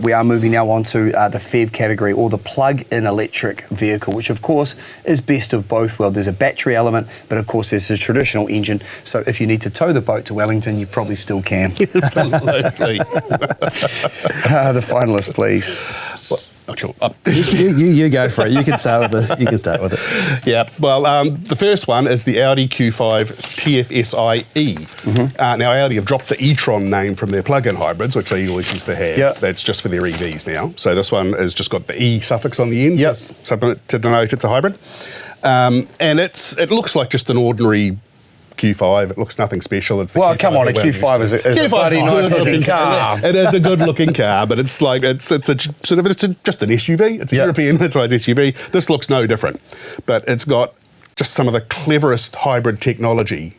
we are moving now on to the PHEV category, or the plug-in electric vehicle, which of course is best of both worlds. There's a battery element, but of course there's a traditional engine. So if you need to tow the boat to Wellington, you probably still can. Absolutely. The finalists, please. You go for it. You can start with it. You can start with it. Yeah. Well, the first one is the Audi Q5 TFSI E. Now, Audi have dropped the e-tron name from their plug-in hybrids, which they always used to have. Yep. That's just for their EVs now. So this one has just got the E suffix on the end, yep, to denote it's a hybrid. And it looks like just an ordinary Q5. It looks nothing special. It's well, come on, a Q5 is a bloody nice looking car. It is a good looking car, but it's like it's just an SUV. It's a European mid-size SUV. This looks no different, but it's got just some of the cleverest hybrid technology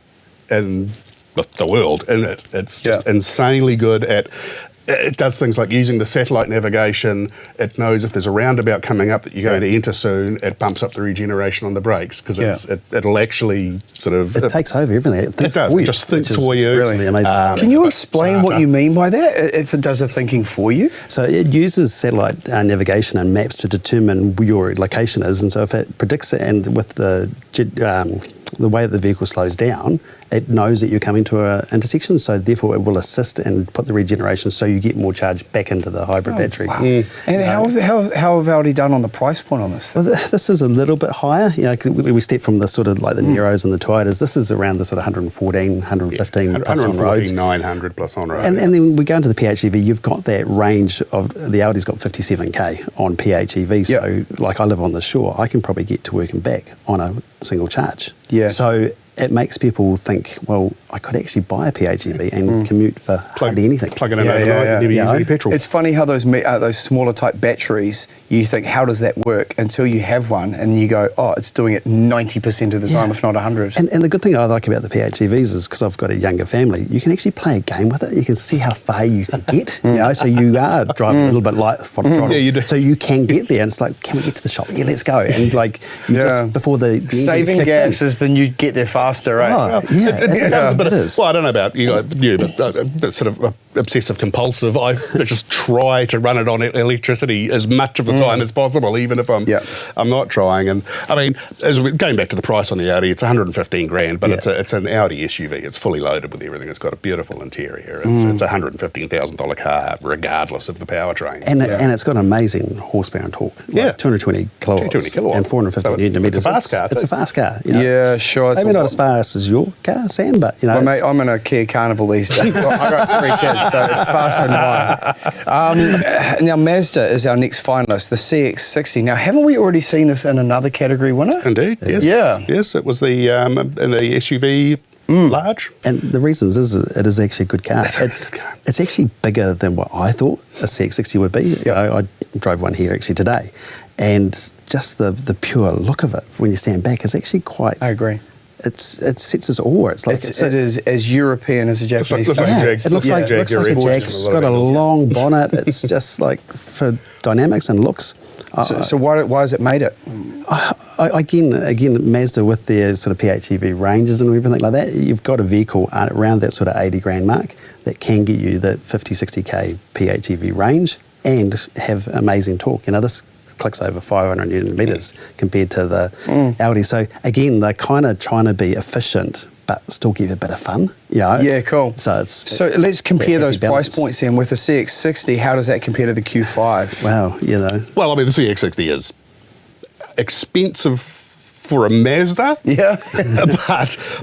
in the world in it. It's just insanely good at. It does things like using the satellite navigation. It knows if there's a roundabout coming up that you're going to enter soon. It bumps up the regeneration on the brakes because it'll actually sort of... It takes over everything. It does. It just thinks for you. Really amazing. Can you explain what you mean by that, if it does the thinking for you? So it uses satellite navigation and maps to determine where your location is, and so if it predicts it, and with the way that the vehicle slows down, it knows that you're coming to an intersection, so therefore it will assist and put the regeneration so you get more charge back into the hybrid battery. Wow. And how have Audi done on the price point on this? Well, this is a little bit higher. You know, 'cause we step from the sort of like the Neros and the Toyotas. This is around the sort of 114, 115 plus on roads. 900 plus on roads. And then we go into the PHEV, you've got that range of, the Audi's got 57k on PHEV, so like I live on the shore, I can probably get to work and back on a single charge. Yeah. So it makes people think, well, I could actually buy a PHEV and commute for hardly anything. Plug it in overnight and never use any petrol. It's funny how those smaller type batteries, you think, how does that work? Until you have one and you go, oh, it's doing it 90% of the time, if not 100. And the good thing I like about the PHEVs is, because I've got a younger family, you can actually play a game with it. You can see how far you can get, you know, so you are driving a little bit light on throttle. Yeah, you do. So you can get there, and it's like, can we get to the shop? Yeah, let's go. And like, you just, before the saving gas is then you get there faster, right? Oh, it is. Well, I don't know about you, but sort of obsessive compulsive. I just try to run it on electricity as much of the time as possible, even if I'm not trying. And I mean, going back to the price on the Audi, it's 115 grand, but it's an Audi SUV. It's fully loaded with everything. It's got a beautiful interior. It's a $115,000 car, regardless of the powertrain. And it's got amazing horsepower and torque. Like 220 kilowatts and 450 newton meters. It's a fast car. It's a fast car. You know? Yeah, sure. Maybe not as fast as your car, Sam, but you know. Well, mate, I'm in a Kia Carnival these days. I got 3 kids, so it's faster than mine. Now, Mazda is our next finalist, the CX-60. Now, haven't we already seen this in another category winner? Indeed, yes. Yeah. Yes, it was the SUV large. And the reasons is it is actually a good car. It's actually bigger than what I thought a CX-60 would be. You know, I drove one here actually today, and just the pure look of it when you stand back is actually quite... I agree. It sets us awe. It's like it is as European as a Japanese car. It looks like a Jag. It's got a long bonnet. It's just like, for dynamics and looks. So why has it made it? Again, Mazda with their sort of PHEV ranges and everything like that, you've got a vehicle around that sort of 80 grand mark that can get you the 50, 60k PHEV range and have amazing torque. You know, this clicks over 500 newton meters compared to the Audi. So again, they're kind of trying to be efficient but still give a bit of fun, you know? Yeah, cool. So let's compare those price points then. With the CX-60, how does that compare to the Q5? Well, you know. Well, I mean, the CX-60 is expensive for a Mazda,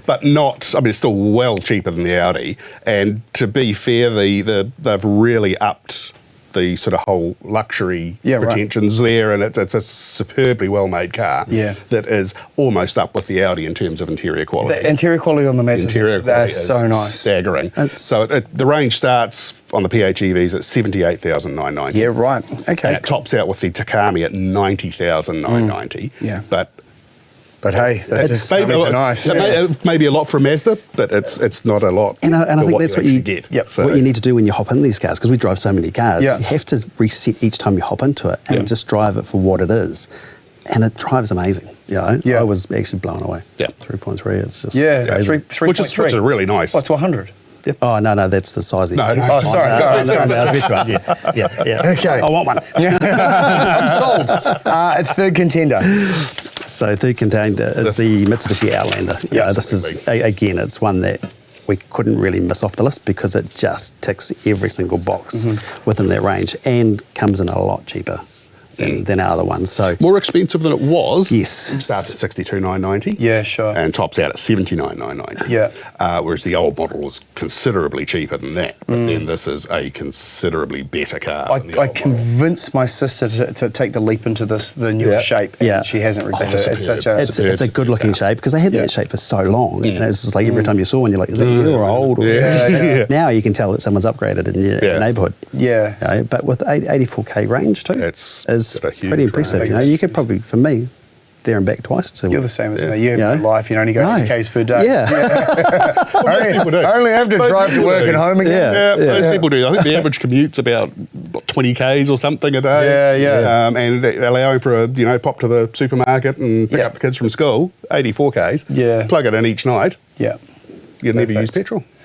but not. I mean, it's still well cheaper than the Audi. And to be fair, they've really upped the sort of whole luxury pretensions there, and it's a superbly well-made car that is almost up with the Audi in terms of interior quality. The interior quality on the Mazda, that's so nice. Staggering. So the range starts on the PHEVs at 78,990. Yeah, right. Okay. And it tops out with the Takami at 90,990. Yeah. But hey, that's nice. Maybe a lot for a Mazda, but it's not a lot. And I think that's what you get. What you need to do when you hop in these cars, because we drive so many cars, you have to reset each time you hop into it and just drive it for what it is. And it drives amazing. You know? I was actually blown away. 3.3, it's just crazy. 3.3. Which is really nice. Oh, to 100. Yep. Oh, no, that's the size of the No, engine. no. Oh, sorry. Go on. No, that's right. Yeah. Okay. I want one. I'm sold. Third contender. So third contender is the Mitsubishi Outlander. Yeah, This is, again, it's one that we couldn't really miss off the list because it just ticks every single box within that range and comes in a lot cheaper than our other ones. So More expensive than it was. Yes. Starts at 62,990. Yeah, sure. And tops out at 79,990. Yeah. Whereas the old model was considerably cheaper than that. But then this is a considerably better car. than the I old model. convinced my sister to take the leap into the newer Yeah. shape, and Yeah. she hasn't regretted it. It's superb. such a it's a good looking shape because they had that shape for so long. And it's just like every time you saw one, you're like, is that you or old? Or Yeah. Now you can tell that someone's upgraded in your neighbourhood. yeah. You know, but with 84k range too, It's is got a huge pretty impressive. range. You know, you could probably, for me, there and back twice. To You're the same as Yeah. me. You have Yeah. no life. You only go 80 k's per day. Yeah. Most people do. I only have to Most drive to people work do. and home again. Yeah, most people do. I think the average commute's about 20 k's or something a day. Yeah. And allowing for a pop to the supermarket and pick Yeah. up the kids from school, 84 k's. Yeah. Plug it in each night. Yeah. You never use Perfect. petrol.